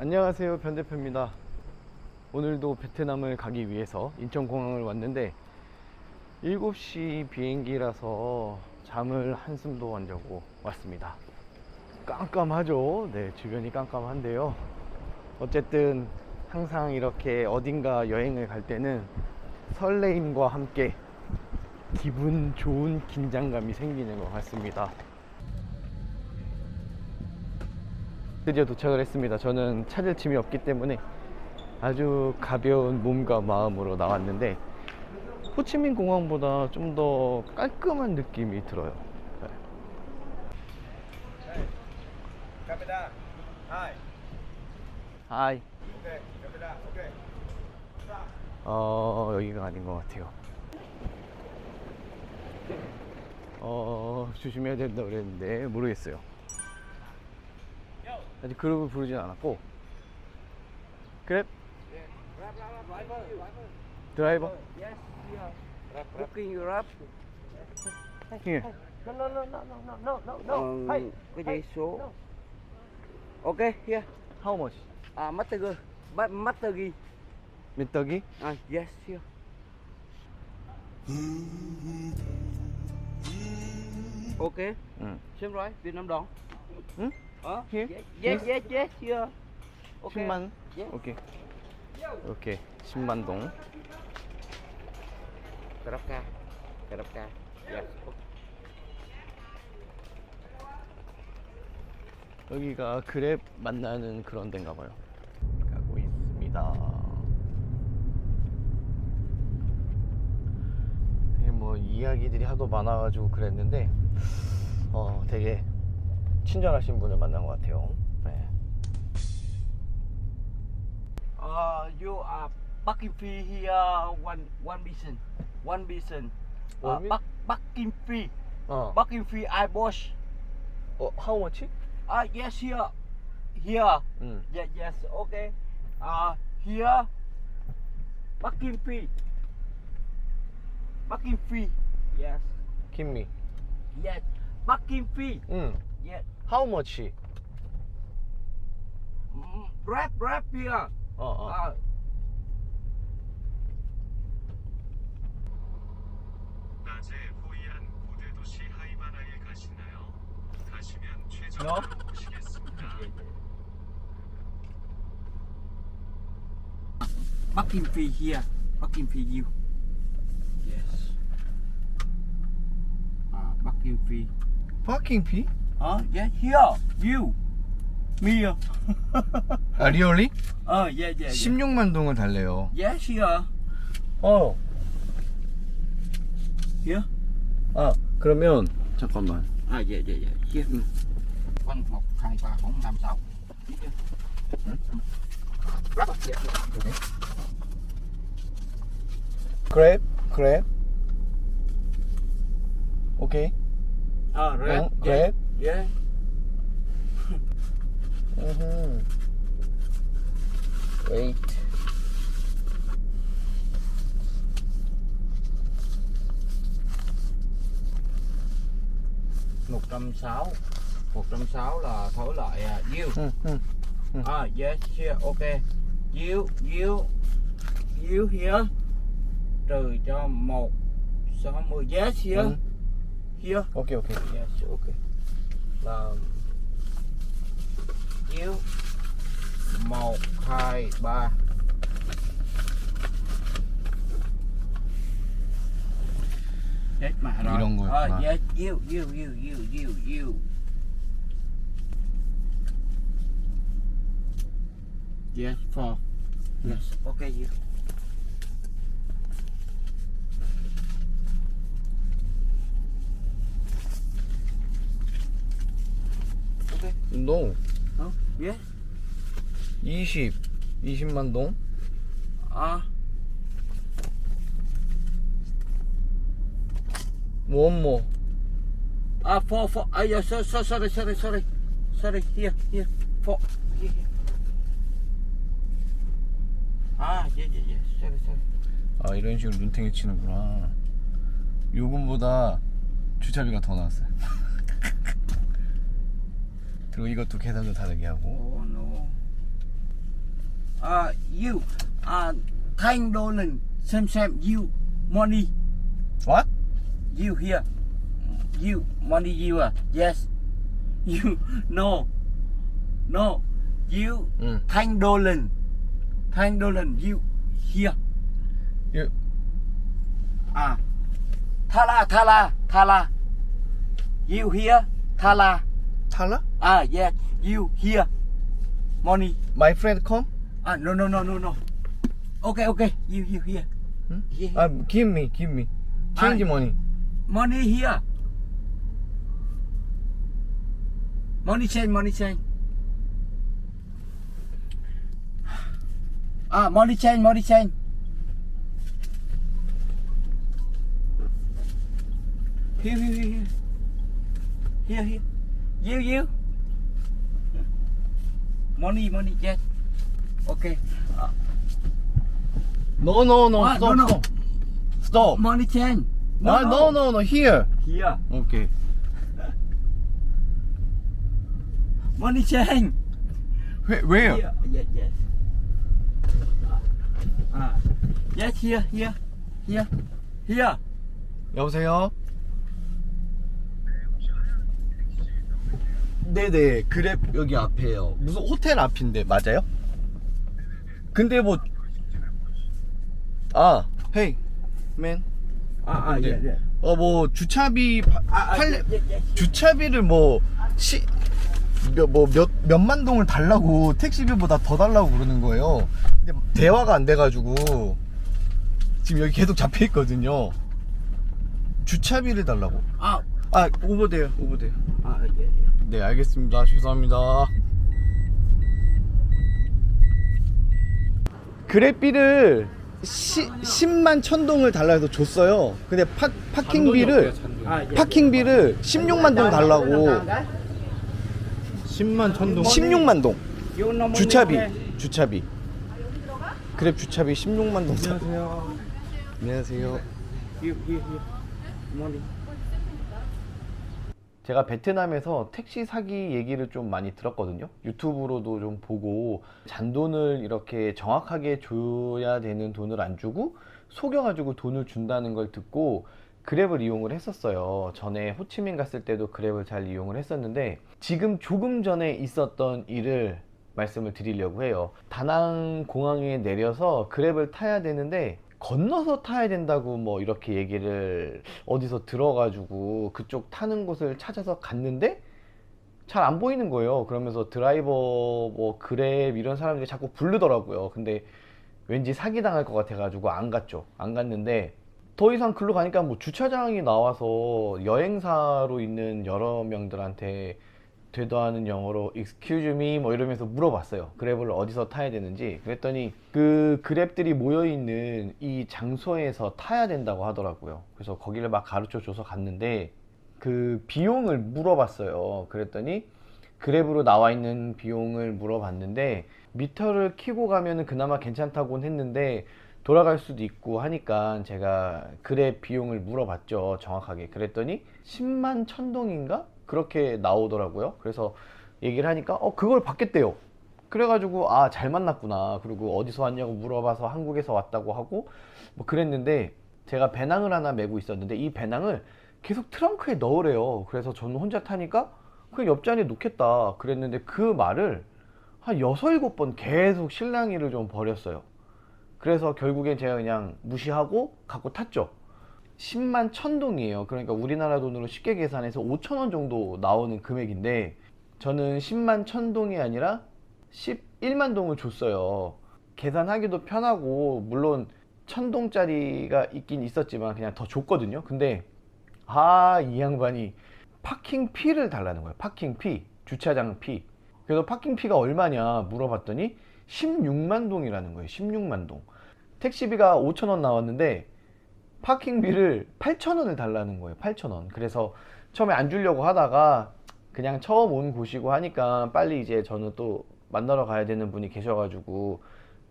안녕하세요, 변 대표입니다. 오늘도 베트남을 가기 위해서 인천공항을 왔는데 7시 비행기라서 잠을 한숨도 안 자고 왔습니다. 깜깜하죠? 네, 주변이 깜깜한데요. 어쨌든 항상 이렇게 어딘가 여행을 갈 때는 설레임과 함께 기분 좋은 긴장감이 생기는 것 같습니다. 드디어 도착을 했습니다. 저는 찾을 짐이 없기 때문에 아주 가벼운 몸과 마음으로 나왔는데 호치민 공항보다 좀 더 깔끔한 느낌이 들어요. 네. 카메라. 하이. 하이. 오케이. 카메라. 오케이. 여기가 아닌 것 같아요. 조심해야 된다고 그랬는데 모르겠어요. 아직 그룹을 부르진 않았고. 그랩? 드라이버? Yes, yeah. Booking Europe. Here. No, no, no, no, no, no, no, no. Hey, cái gì số? Okay, here. How much? Master Master ghi. мет더기? Yes, here. Okay. 응. Xem rồi, Việt Nam đồng. 응? Here? Yes, yes, yes, here. Okay. 10만? Yes. 오케이. 오케이. 10만 동. Grabcar. Grabcar. Yes. 여기가 그랩 만나는 그런 데인가 봐요. 가고 있습니다. 이게 뭐 이야기들이 하도 많아가지고 그랬는데 되게 친절하신 분을 만난 것 같아요. 네. You are parking fee here one person. One person. One Parking fee. 어. Parking fee I boss. How much? Yes, here. Here. 응. Yes, yes, okay. Here. Parking fee. Parking fee. Yes. Give me. Yes. Parking fee. 응. Yes. How much? Grab here. 낮에 호이안 고대 도시 하이바나에 가시나요? 가시면 너? 최저가로 모시겠습니다. Parking fee here. Parking fee you. Yes. Parking fee. Parking fee? Yeah, here. You. Me. Really? Yeah, yeah. 16만 동을 달래요. Yes, here. Here. 그러면 잠깐만. Yeah, yeah, yeah. Here. 1, 1, 2, 3, 4, 5, 5, 6. 그랩. 오케이. Red. 그랩. Yeah. Wait. Một trăm sáu là thổi lại yield. Yes, here, okay. Yield here. Trừ cho 160. Yes, here. Here. 오케이. Yes, okay. Là yield 1, 2, 3. Chết mẹ rồi. 이런 거였구나. Yes, you. Yes, 4. Yes, okay, you. Okay. No. Yes. 20만 동. One more. 4. Yeah, sorry. Here. 4. Here. Yeah. Sorry. 이런 식으로 눈탱이 치는구나. 요금보다 주차비가 더 나왔어요. 그리고 이것도 계산도 다르게 하고. Oh no. You. $10. Same. You. Money. What? You here. You. Money you. Yes. You. No. You. $10. $10. You. Here. You. Thala. You here? Thala. Thala? Yes. You here. Money. My friend come? No. Okay. You here. Here. Give me. Change money. Money here. Money change. Money change. Here. You. Money, yes. Okay. No. Stop. Money change. No. Here. Here. Okay. Money change. Where? Here. Yes. Yes, here. 여보세요? 네네, 그랩 여기 앞에요. 무슨 호텔 앞인데 맞아요? 근데 뭐 헤이 맨 예. 뭐 주차비 예. 주차비를 몇만 동을 달라고 택시비보다 더 달라고 그러는 거예요. 근데 대화가 안 돼가지고 지금 여기 계속 잡혀 있거든요. 주차비를 달라고. 오버돼요. 예. 네, 알겠습니다. 죄송합니다. 그랩비를 10만 천동을 달라 해서 줬어요. 근데 파킹비를 16만 동 달라고. 10만 천동. 16만 동. 주차비. 그랩 주차비 16만 동. 안녕하세요. 제가 베트남에서 택시 사기 얘기를 좀 많이 들었거든요. 유튜브로도 좀 보고 잔돈을 이렇게 정확하게 줘야 되는 돈을 안 주고 속여가지고 돈을 준다는 걸 듣고 그랩을 이용을 했었어요. 전에 호치민 갔을 때도 그랩을 잘 이용을 했었는데 지금 조금 전에 있었던 일을 말씀을 드리려고 해요. 다낭 공항에 내려서 그랩을 타야 되는데 건너서 타야 된다고 뭐 이렇게 얘기를 어디서 들어가지고 그쪽 타는 곳을 찾아서 갔는데 잘 안 보이는 거예요. 그러면서 드라이버 뭐 그랩 이런 사람들이 자꾸 부르더라고요. 근데 왠지 사기당할 것 같아가지고 안 갔죠. 안 갔는데 더 이상 글로 가니까 뭐 주차장이 나와서 여행사로 있는 여러 명들한테 되도 않은 영어로 excuse me 뭐 이러면서 물어봤어요. 그랩을 어디서 타야 되는지. 그랬더니 그 그랩들이 모여있는 이 장소에서 타야 된다고 하더라고요. 그래서 거기를 막 가르쳐 줘서 갔는데 그 비용을 물어봤어요. 그랬더니 그랩으로 나와 있는 비용을 물어봤는데 미터를 켜고 가면은 그나마 괜찮다고는 했는데 돌아갈 수도 있고 하니까 제가 그랩 비용을 물어봤죠. 정확하게. 그랬더니 10만 천동인가? 그렇게 나오더라고요. 그래서 얘기를 하니까 그걸 받겠대요. 그래가지고 잘 만났구나. 그리고 어디서 왔냐고 물어봐서 한국에서 왔다고 하고 뭐 그랬는데 제가 배낭을 하나 메고 있었는데 이 배낭을 계속 트렁크에 넣으래요. 그래서 저는 혼자 타니까 그냥 옆자리에 놓겠다 그랬는데 그 말을 한 6, 7번 계속 실랑이를 좀 벌였어요. 그래서 결국엔 제가 그냥 무시하고 갖고 탔죠. 10만 천동이에요. 그러니까 우리나라 돈으로 쉽게 계산해서 5,000원 정도 나오는 금액인데 저는 10만 천동이 아니라 11만 동을 줬어요. 계산하기도 편하고 물론 1,000동짜리가 있긴 있었지만 그냥 더 줬거든요. 근데 이 양반이 파킹 피를 달라는 거예요. 파킹 피, 주차장 피. 그래서 파킹 피가 얼마냐 물어봤더니 16만 동이라는 거예요. 16만 동. 택시비가 5,000원 나왔는데 파킹비를 8,000원을 달라는 거예요. 8,000원. 그래서 처음에 안 주려고 하다가 그냥 처음 온 곳이고 하니까 빨리 이제 저는 또 만나러 가야 되는 분이 계셔가지고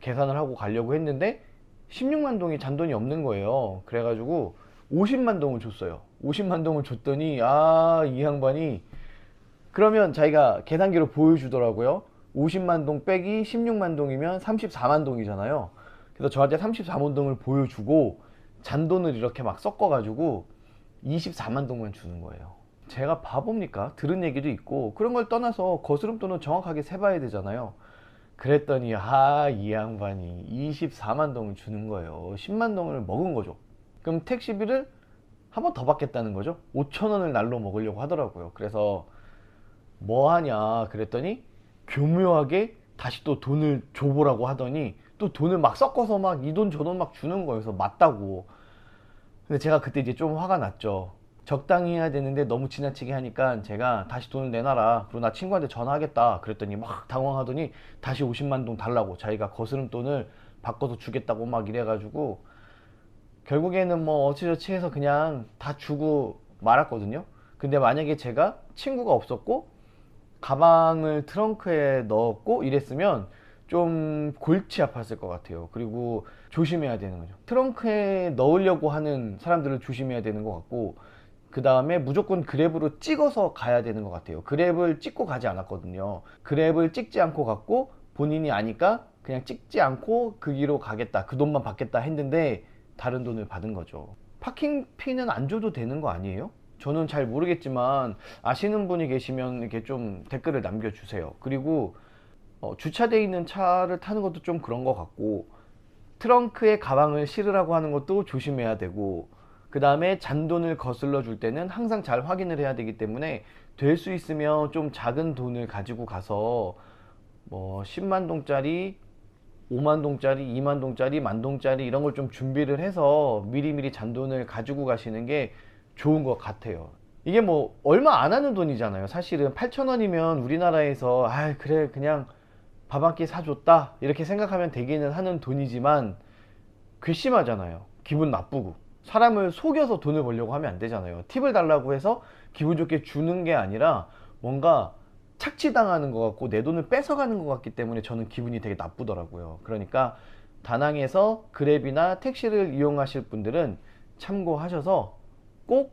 계산을 하고 가려고 했는데 16만 동이 잔돈이 없는 거예요. 그래가지고 50만 동을 줬어요. 50만 동을 줬더니 이 양반이 그러면 자기가 계산기로 보여주더라고요. 50만 동 빼기 16만 동이면 34만 동이잖아요. 그래서 저한테 34만 동을 보여주고 잔돈을 이렇게 막 섞어가지고 24만 동만 주는 거예요. 제가 바보입니까? 들은 얘기도 있고 그런 걸 떠나서 거스름돈은 정확하게 세봐야 되잖아요. 그랬더니 이 양반이 24만 동을 주는 거예요. 10만 동을 먹은 거죠. 그럼 택시비를 한 번 더 받겠다는 거죠. 5천 원을 날로 먹으려고 하더라고요. 그래서 뭐 하냐 그랬더니 교묘하게 다시 또 돈을 줘보라고 하더니 또 돈을 막 섞어서 막 이 돈 저 돈 막 주는 거여서 맞다고. 근데 제가 그때 이제 좀 화가 났죠. 적당히 해야 되는데 너무 지나치게 하니까 제가 다시 돈을 내놔라, 그리고 나 친구한테 전화하겠다 그랬더니 막 당황하더니 다시 50만 동 달라고, 자기가 거스름 돈을 바꿔서 주겠다고 막 이래가지고 결국에는 뭐 어찌저찌 해서 그냥 다 주고 말았거든요. 근데 만약에 제가 친구가 없었고 가방을 트렁크에 넣었고 이랬으면 좀 골치 아팠을 것 같아요. 그리고 조심해야 되는 거죠. 트렁크에 넣으려고 하는 사람들을 조심해야 되는 것 같고, 그 다음에 무조건 그랩으로 찍어서 가야 되는 것 같아요. 그랩을 찍고 가지 않았거든요. 그랩을 찍지 않고 갔고 본인이 아니까 그냥 찍지 않고 그 길로 가겠다, 그 돈만 받겠다 했는데 다른 돈을 받은 거죠. 파킹 피는 안 줘도 되는 거 아니에요? 저는 잘 모르겠지만 아시는 분이 계시면 이렇게 좀 댓글을 남겨주세요. 그리고 주차되어 있는 차를 타는 것도 좀 그런 것 같고, 트렁크에 가방을 실으라고 하는 것도 조심해야 되고, 그 다음에 잔돈을 거슬러 줄 때는 항상 잘 확인을 해야 되기 때문에 될 수 있으면 좀 작은 돈을 가지고 가서 뭐 10만 동짜리, 5만 동짜리, 2만 동짜리, 만 동짜리 이런 걸 좀 준비를 해서 미리미리 잔돈을 가지고 가시는 게 좋은 것 같아요. 이게 뭐 얼마 안 하는 돈이잖아요. 사실은 8,000원이면 우리나라에서 그래 그냥 밥 한 끼 사줬다 이렇게 생각하면 되기는 하는 돈이지만 괘씸하잖아요. 기분 나쁘고. 사람을 속여서 돈을 벌려고 하면 안 되잖아요. 팁을 달라고 해서 기분 좋게 주는 게 아니라 뭔가 착취당하는 것 같고 내 돈을 뺏어가는 것 같기 때문에 저는 기분이 되게 나쁘더라고요. 그러니까 다낭에서 그랩이나 택시를 이용하실 분들은 참고하셔서 꼭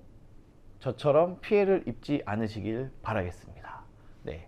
저처럼 피해를 입지 않으시길 바라겠습니다. 네.